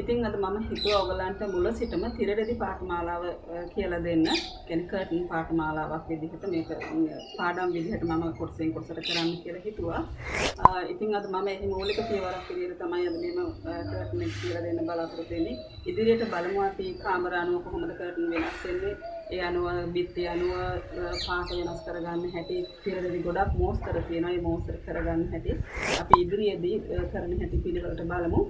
ඉතින් අද මම හිතුවා ඔයගලන්ට මුල සිටම තිරරෙදි පාඨමාලාව කියලා දෙන්න. කියන්නේ කර්ටන් පාඨමාලාවක් විදිහට මේක පාඩම් විදිහට මම කොටසෙන් කොටසට කරන්න කියලා හිතුවා. ඉතින් අද මම එහි මූලික පියවරක් විදිහට තමයි අද මේම කර්ටන් එක කියලා දෙන්න බලාපොරොත්තු වෙන්නේ. ඉදිරියට බලමු අපි කාමර අනුව කොහොමද කර්ටන් වෙනස් වෙන්නේ. ඒ අනුව බිත්ති අනුව පාට වෙනස් කරගන්න හැටි තිරරෙදි ගොඩක් මෝස්තර තියෙනවා. ඒ මෝස්තර කරගන්න හැටි අපි ඉදිරියේදී කරන හැටි පිළිවෙලට බලමු.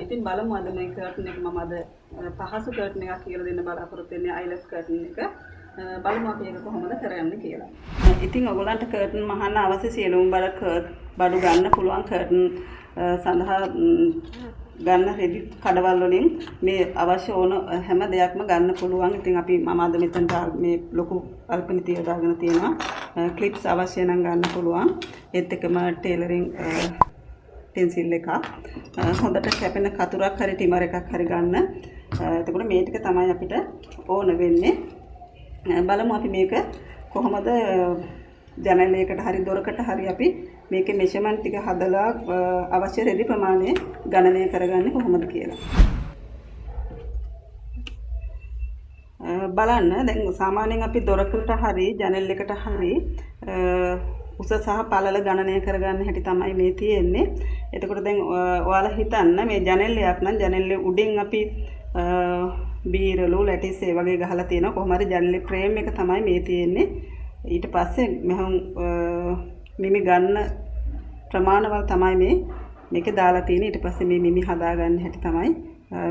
ඉතින් බලමු අද මේ කර්ටන් එක මම අද පහසු කර්ටන් එකක් කියලා දෙන්න බලාපොරොත්තු වෙන්නේ අයිලට් කර්ටන් එක. බලමු අපි ඒක කොහොමද කරන්නේ කියලා. ඉතින් ඔයගොල්ලන්ට කර්ටන් මහන්න අවශ්‍ය සියලුම බඩු ගන්න පුළුවන් කර්ටන් සඳහා ගන්න රෙදි කඩවල් වලින් මේ අවශ්‍ය ඕන හැම දෙයක්ම ගන්න පුළුවන්. ඉතින් අපි මම අද මෙතන මේ ලොකු අල්පනි තියදාගෙන තියෙනවා. ක්ලිප්ස් අවශ්‍ය නම් ගන්න පුළුවන්. ඒත් එකම ටේලරින් පෙන්සිල් එකක් හොඳට කැපෙන කතුරක් හරි ටිමර් එකක් හරි ගන්න. එතකොට මේ ටික තමයි අපිට ඕන වෙන්නේ. බලමු අපි මේක කොහොමද ජනලයකට හරි දොරකට හරි අපි මේකේ මෙෂර්මන්ට් ටික හදලා අවශ්‍ය රෙදි ප්‍රමාණය ගණනය කරගන්නේ කොහොමද කියලා. බලන්න දැන් සාමාන්‍යයෙන් අපි දොරකට හරි ජනල් එකට හරි උස සහ පළල ගණනය කරගන්න හැටි තමයි මේ තියෙන්නේ. එතකොට දැන් ඔයාලා හිතන්න මේ ජනේලයක් නම් ජනේලේ උඩින් අපි බීරලු ලැටිස් ඒ වගේ ගහලා තියෙනවා. කොහොම හරි ජනේලේ ෆ්‍රේම් එක තමයි මේ තියෙන්නේ. ඊට පස්සේ මම මිමි ගන්න ප්‍රමාණවල තමයි මේකේ දාලා තියෙන්නේ. ඊට පස්සේ මේ මිමි හදාගන්න හැටි තමයි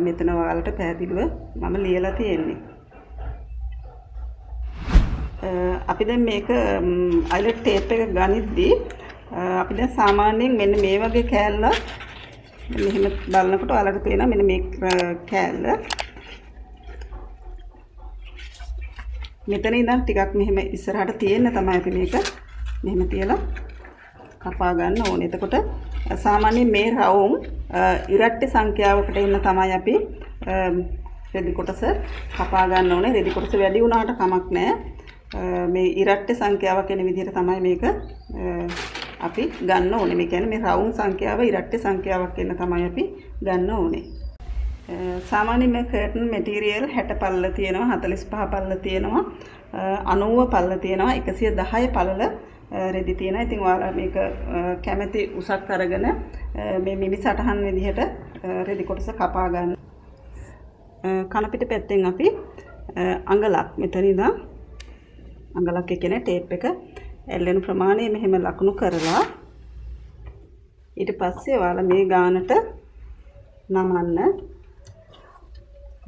මෙතන ඔයාලට පැහැදිලිව මම ලියලා තියෙන්නේ. අපි දැන් මේක අයිලට් ටේප් එක ගනිද්දී අපි දැන් සාමාන්‍යයෙන් මෙන්න මේ වගේ කෑල්ල මෙහෙම බලනකොට ඔයාලට පේනවා මෙන්න මේ කෑල්ල මෙතන ඉඳන් ටිකක් මෙහෙම ඉස්සරහට තියෙන්න තමයි අපි මේක මෙහෙම තියලා කපා ගන්න ඕනේ. එතකොට සාමාන්‍යයෙන් මේ රවුම් ඉරට්ටි සංඛ්‍යාවකට එන්න තමයි අපි රෙදි කොටස කපා ගන්න ඕනේ. රෙදි කොටස වැඩි වුණාට කමක් නැහැ. මේ ඉරට්ටි සංඛ්‍යාවක් එන විදිහට තමයි මේක අපි ගන්න ඕනේ. මේ කියන්නේ මේ රවුම් සංඛ්‍යාව ඉරට්ටි සංඛ්‍යාවක් එන්න තමයි අපි ගන්න ඕනේ. සාමාන්‍යයෙන් මේ කර්ටන් මැටීරියල් 60 පළල තියෙනවා, 45 පළල තියෙනවා, 90 පළල තියෙනවා, 110 පළල රෙදි තියෙනවා. ඉතින් ඔයාලා මේක කැමැති උසක් අරගෙන මේ මිමි සටහන් විදිහට රෙදි කොටස කපා ගන්න. කන පිට පැත්තෙන් අපි අඟලක් මෙතන ඉඳන් අඟලක් කියන්නේ ටේප් එක ඇල්ලෙන ප්‍රමාණය මෙහෙම ලකුණු කරලා ඊට පස්සේ ඔයාලා මේ ගානට නමන්න.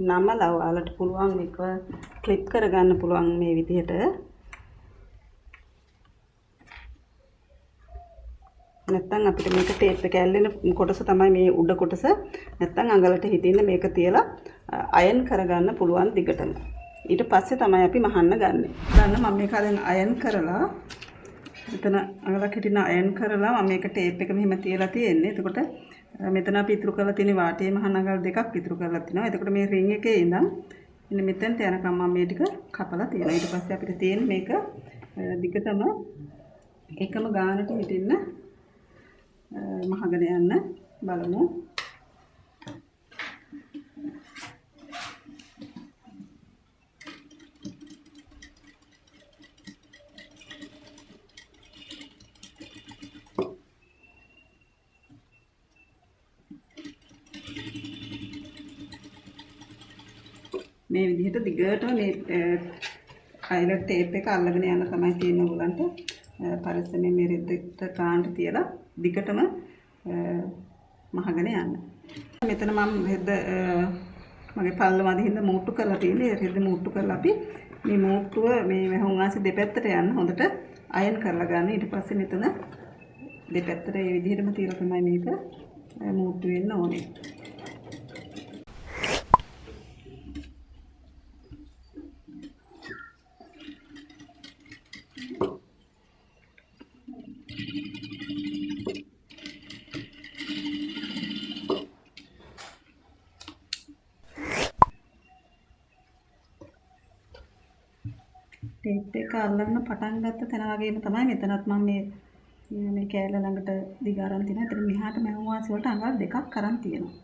නමලා ඔයාලට පුළුවන් මේක ක්ලිප් කරගන්න පුළුවන් මේ විදිහට. නැත්තම් අපිට මේක ටේප් එක ඇල්ලෙන කොටස තමයි මේ උඩ කොටස. නැත්තම් අඟලට හිටින්න මේක තියලා අයන් කරගන්න පුළුවන් දිගටම. ඊට පස්සේ තමයි අපි මහන්න ගන්නෙ. ගන්න මම මේක දැන් අයන් කරලා මෙතන අඟලක් හිටින්න අයන් කරලා මම මේක ටේප් එක මෙහෙම තියලා තියෙන්නේ. එතකොට මෙතන අපි ඉතුරු කරලා තියෙන වාටේ මහන්න අඟල් දෙකක් ඉතුරු කරලා තිනවා. එතකොට මේ රින් එකේ ඉඳන් ඉන්න මෙතනට යනකම් මම මේ ටික කපලා තියෙනවා. ඊට පස්සේ අපිට තියෙන මේක දිගටම එකම ගානට හිටින්න මහගෙන යන්න බලමු. මේ විදිහට දිගටම මේ අයිලට් ටේප් එක අල්ලගෙන යන්න තමයි තියෙන්නේ ඔයගලන්ට. පරිස්සමෙන් මේ රෙද්දට කාන්ට තියලා දිගටම මහගෙන යන්න. මෙතන මම රෙද්ද මගේ පල්ල මැද හින්දා මූට්ටු කරලා තියෙන්නේ. රෙද්ද මූට්ටු කරලා අපි මේ මූට්ටුව මේ වැහුම් ආසි දෙපැත්තට යන්න හොඳට අයන් කරලා ගන්න. ඊට පස්සේ මෙතන දෙපැත්තට මේ විදිහටම තියලා තමයි මේක මූට්ටු වෙන්න ඕනේ. ටේප් එක අල්ලන්න පටන් ගත්ත තැන වගේම තමයි මෙතනත් මම මේ කෑල්ල ළඟට දිග අරන් තියෙනවා. ඒතර මෙහාට මැහුම් වාසි වලට අඟල් දෙකක් අරන් තියෙනවා.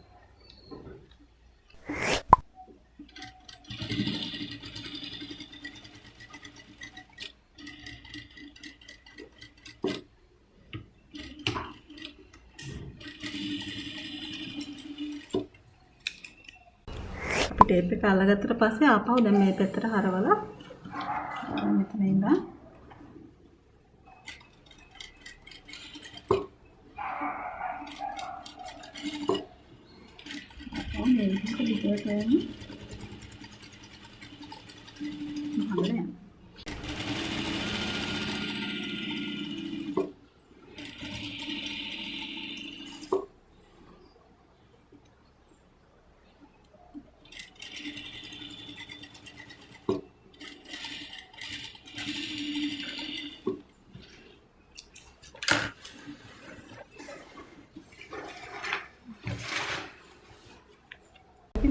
ටේප් එක අල්ලගත්තට පස්සේ ආපහු දැන් මේ පැත්තට හරවලා මෙතන ඉඳන් මේ විදිහට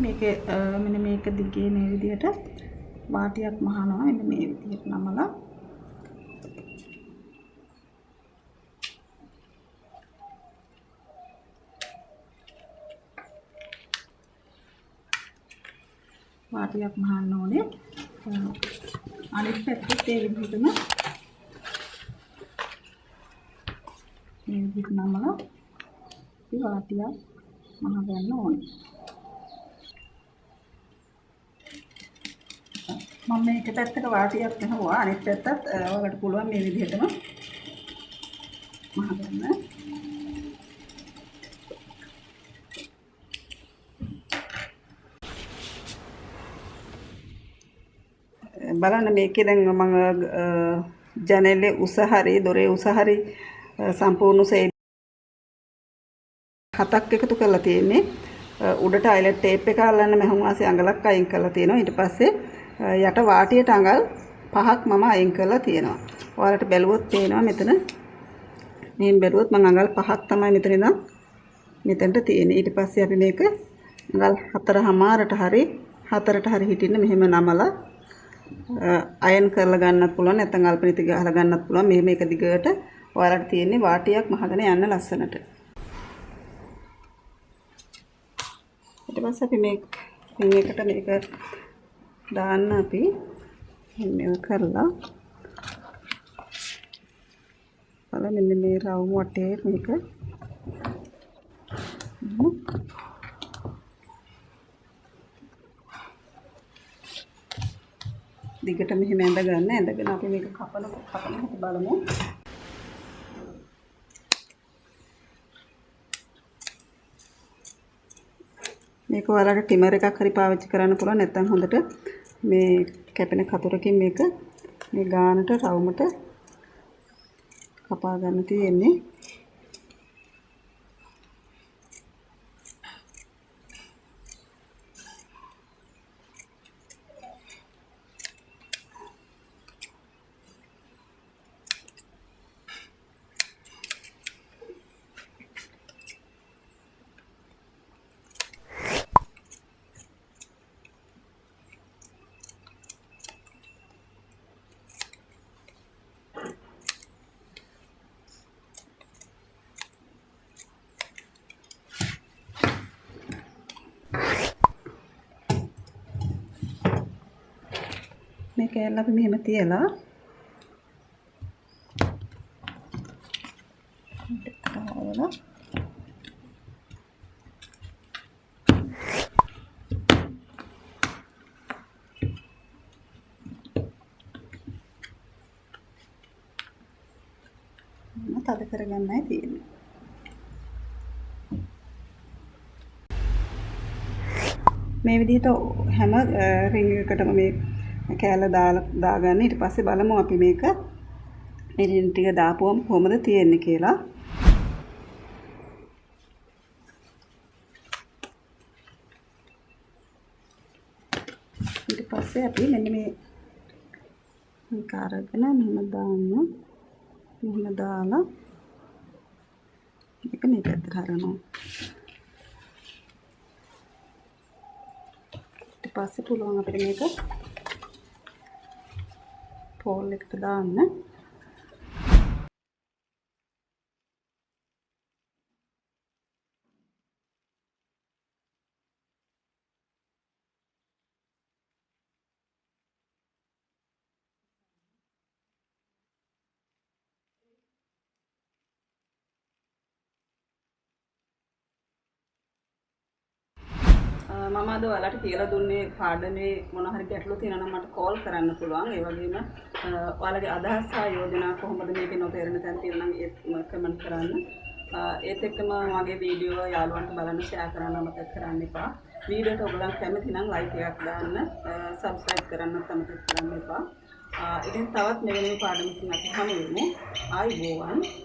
මේක මෙන්න මේක දිගේ මේ විදිහට වාටියක් මහනවා මෙන්න මේ විදිහට නමලා වාටියක් මහන්න ඕනේ අනිත් පැත්තේ ඒ විදිහටම මේ විදිහට නමලා ඉතින් වාටියක් මහ ගන්න ඕනේ මම මේක පැත්තක වාටියක් ගහුවා අනිත් පැත්තත් ඔයාලට පුළුවන් මේ විදිහටම මහ ගන්න. බලන්න මේකේ දැන් මම ජනේලේ උස හරි දොරේ උස හරි සම්පූර්ණ සෙයි හතක් එකතු කරලා තියෙන්නේ. උඩට අයිලට් ටේප් එක අල්ලන්න මහුම් වාසේ අඟලක් අයින් කරලා තියෙනවා. ඊට පස්සේ යට වාටියට අඟල් 5ක් මම අයින් කරලා තියෙනවා. ඔයාලට බැලුවොත් පේනවා මෙතන. මෙහෙන් බැලුවොත් මම අඟල් 5ක් තමයි මෙතන ඉඳන් මෙතනට තියෙන්නේ. ඊට පස්සේ අපි මේක අඟල් 4:00ට හරි 4ට හරි හිටින්න මෙහෙම නමලා අයන් කරලා ගන්නත් පුළුවන් නැත්නම් අල්පනිත ගහලා ගන්නත් පුළුවන්. මෙහෙම එක දිගට ඔයාලට තියෙන්නේ වාටියක් මහගෙන යන්න ලස්සනට. ඊට පස්සේ අපි මේකට මේක දාන්න අපි මෙන්න කරලා බලන්න මෙන්න මේ රවුම් වටේ මේක දිගට මෙහෙම ඇඳගෙන අපි මේක කපන හැටි බලමු. මේක ඔයාලට ටිමර් එකක් හරි පාවිච්චි කරන්න පුළුවන් නැත්නම් හොඳට මේ කැපෙන කතුරකින් මේක මේ ගානට රවුමට කපා ගන්න තියෙන්නේ. මේ කෑල්ල අපි මෙහෙම තියලා තද කරගන්නයි තියෙන්නේ. මේ විදිහට හැම රින් එකකටම මේ කෑල්ල දාගන්න. ඊට පස්සේ බලමු අපි මේක මේ රින් ටික දාපුවම කොහොමද තියෙන්නේ කියලා. ඊට පස්සේ අපි මෙන්න මේ අරගෙන මෙහෙම දාන්න. මෙහෙම දාලා මේක මේ පැත්තට හරවනවා. ඊට පස්සේ පුළුවන් අපිට මේක පෝල් එකට දාන්න. මම අද ඔයාලට කියලා දුන්නේ පාඩමේ මොන හරි ගැටලු තියෙනවා නම් මට කෝල් කරන්න පුළුවන්. ඒ වගේම ඔයාලගේ අදහස් සහ යෝජනා කොහොමද මේකේ නොතේරෙන තැන් තියෙනවා නම් ඒත් කමෙන්ට් කරන්න. ඒත් එක්කම මගේ වීඩියෝ යාළුවන්ට බලන්න ෂෙයා කරන්න අමතක කරන්න එපා. වීඩියෝට ඔයගොල්ලන් කැමති නම් ලයික් එකක් දාන්න, සබ්ස්ක්‍රයිබ් කරන්නත් අමතක කරන්න එපා. ඉතින් තවත් මෙවැනි පාඩමකින් අපි හමු වෙමු. ආයුබෝවන්.